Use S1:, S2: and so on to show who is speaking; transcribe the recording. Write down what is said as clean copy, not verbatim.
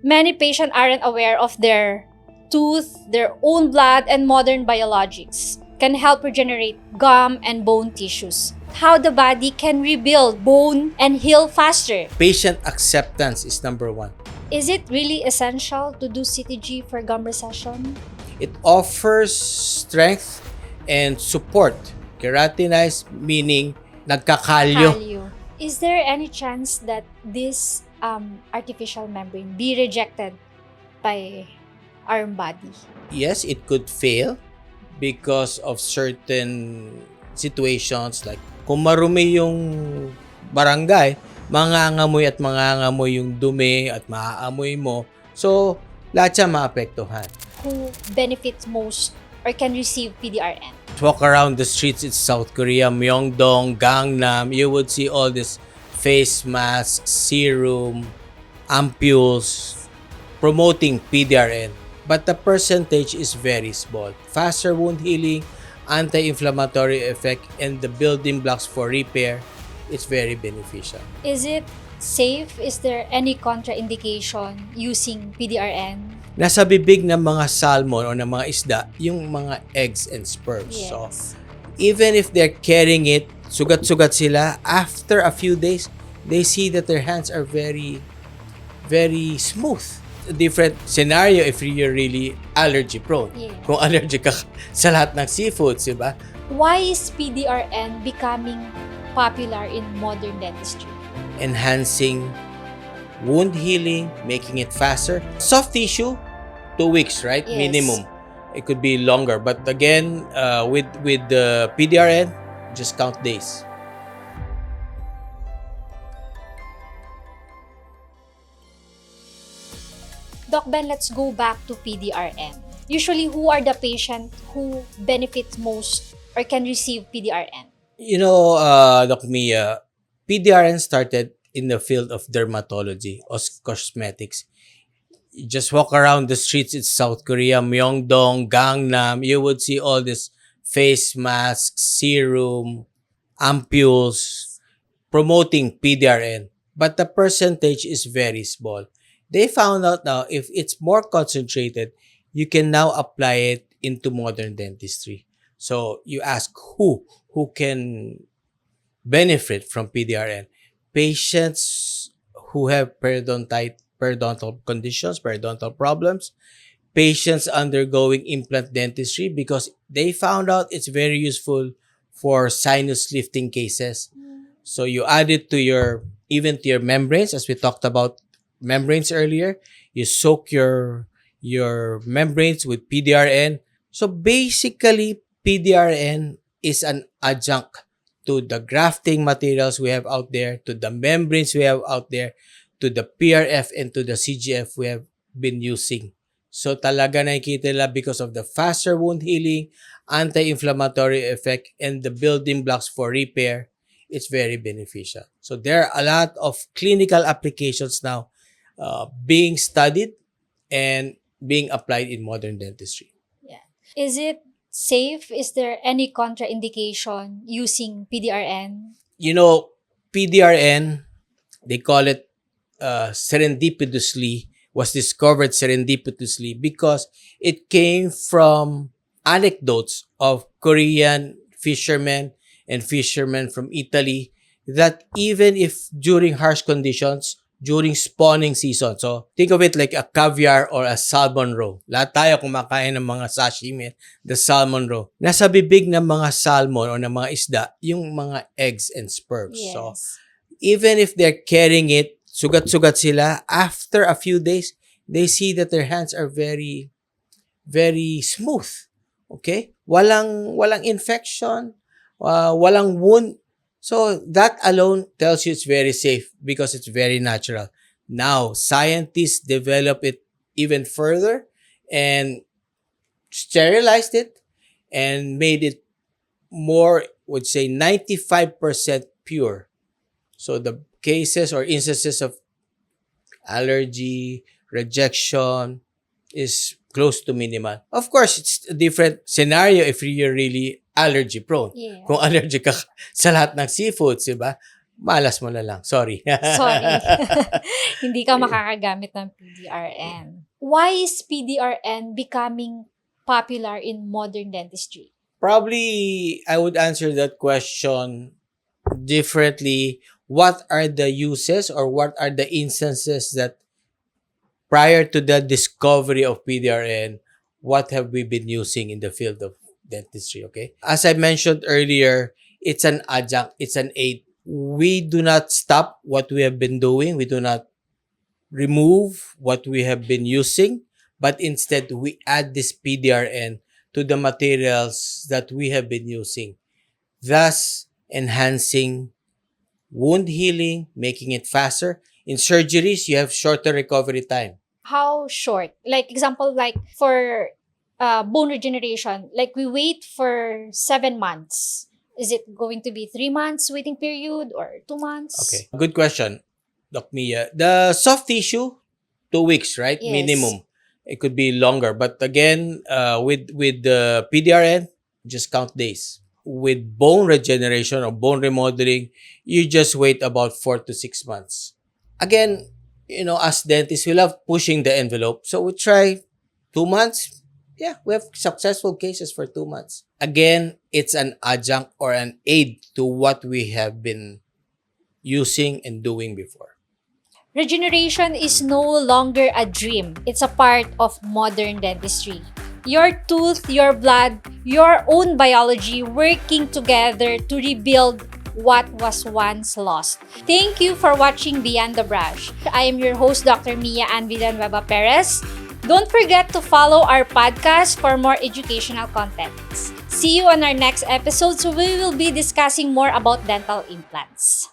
S1: Many patients aren't aware of their tooth, their own blood, and modern biologics can help regenerate gum and bone tissues. How the body can rebuild bone and heal faster.
S2: Patient acceptance is number one.
S1: Is it really essential to do CTG for gum recession?
S2: It offers strength and support. Keratinized meaning nagkakalyo.
S1: Kalyo. Is there any chance that this artificial membrane be rejected by our body?
S2: Yes, it could fail because of certain situations like kung marumi yung barangay, mangangamoy at mangangamoy yung dumi at maaamoy mo. So, lahat siya maapektuhan.
S1: Who benefits most or can receive PDRN?
S2: Walk around the streets in South Korea, Myeongdong, Gangnam, you would see all this face masks, serum, ampules promoting PDRN. But the percentage is very small. Faster wound healing, anti-inflammatory effect, and the building blocks for repair, it's very beneficial.
S1: Is it safe? Is there any contraindication using PDRN?
S2: Nasa bibig ng mga salmon o ng mga isda, yung mga eggs and sperms.
S1: Yes.
S2: So, even if they're carrying it, sugat-sugat sila, after a few days, they see that their hands are very, very smooth. A different scenario if you're really allergy prone.
S1: Yeah.
S2: Kung allergic ka sa lahat ng seafoods, di ba?
S1: Why is PDRN becoming popular in modern dentistry?
S2: Enhancing wound healing, making it faster. Soft tissue, 2 weeks, right?
S1: Yes.
S2: Minimum. It could be longer, but again, with the PDRN, just count days.
S1: Doc Ben, let's go back to PDRN. Usually, who are the patients who benefit most or can receive PDRN?
S2: You know, Doc Mia, PDRN started in the field of dermatology or cosmetics. You just walk around the streets in South Korea, Myeongdong, Gangnam, you would see all this face masks, serum, ampules promoting PDRN. But the percentage is very small. They found out now if it's more concentrated, you can now apply it into modern dentistry. So you ask who can benefit from PDRN? Patients who have periodontal conditions, periodontal problems, patients undergoing implant dentistry because they found out it's very useful for sinus lifting cases. So you add it to your membranes, as we talked about membranes earlier. You soak your membranes with PDRN. So basically, PDRN is an adjunct to the grafting materials we have out there, to the membranes we have out there, to the PRF and to the CGF we have been using. So talaga nakikita nila because of the faster wound healing, anti-inflammatory effect, and the building blocks for repair, it's very beneficial. So there are a lot of clinical applications now being studied and being applied in modern dentistry.
S1: Yeah. Is it safe? Is there any contraindication using PDRN?
S2: You know, PDRN, they call it serendipitously, was discovered serendipitously because it came from anecdotes of Korean fishermen and fishermen from Italy that even if during harsh conditions, during spawning season, so think of it like a caviar or a salmon roe. Lahat tayo kumakain ng mga sashimi, the salmon roe. Nasa bibig ng mga salmon o ng mga isda, yung mga eggs and sperms.
S1: Yes.
S2: So even if they're carrying it, sugat-sugat sila, after a few days, they see that their hands are very, very smooth. Okay? Walang infection, walang wound. So that alone tells you it's very safe because it's very natural. Now, scientists develop it even further and sterilized it and made it more, would say 95% pure. So the cases or instances of allergy, rejection is close to minimal. Of course, it's a different scenario if you're really allergy prone.
S1: Yeah.
S2: Kung allergic ka sa lahat ng seafoods, di ba? malas mo na lang. Sorry.
S1: Sorry. Hindi ka makakagamit ng PDRN. Why is PDRN becoming popular in modern dentistry?
S2: Probably, I would answer that question differently. What are the uses or what are the instances that prior to the discovery of PDRN, what have we been using in the field of dentistry? Okay. As I mentioned earlier, it's an adjunct, it's an aid. We do not stop what we have been doing. We do not remove what we have been using, but instead we add this PDRN to the materials that we have been using, thus enhancing wound healing, making it faster. In surgeries, you have shorter recovery time.
S1: How short? Like example, like for bone regeneration, like we wait for 7 months. Is it going to be 3 months waiting period or 2 months?
S2: Okay. Good question, Doc Mia. The soft tissue, 2 weeks, right?
S1: Yes.
S2: Minimum. It could be longer, but again, with the PDRN, just count days. With bone regeneration or bone remodeling, you just wait about 4 to 6 months. Again, as dentists, we love pushing the envelope, so we try 2 months. Yeah, we have successful cases for 2 months. Again, it's an adjunct or an aid to what we have been using and doing before.
S1: Regeneration is no longer a dream. It's a part of modern dentistry. Your tooth, your blood, your own biology working together to rebuild what was once lost. Thank you for watching Beyond the Brush. I am your host, Dr. Mia Ann Villanieva-Perez. Don't forget to follow our podcast for more educational contents. See you on our next episode, so we will be discussing more about dental implants.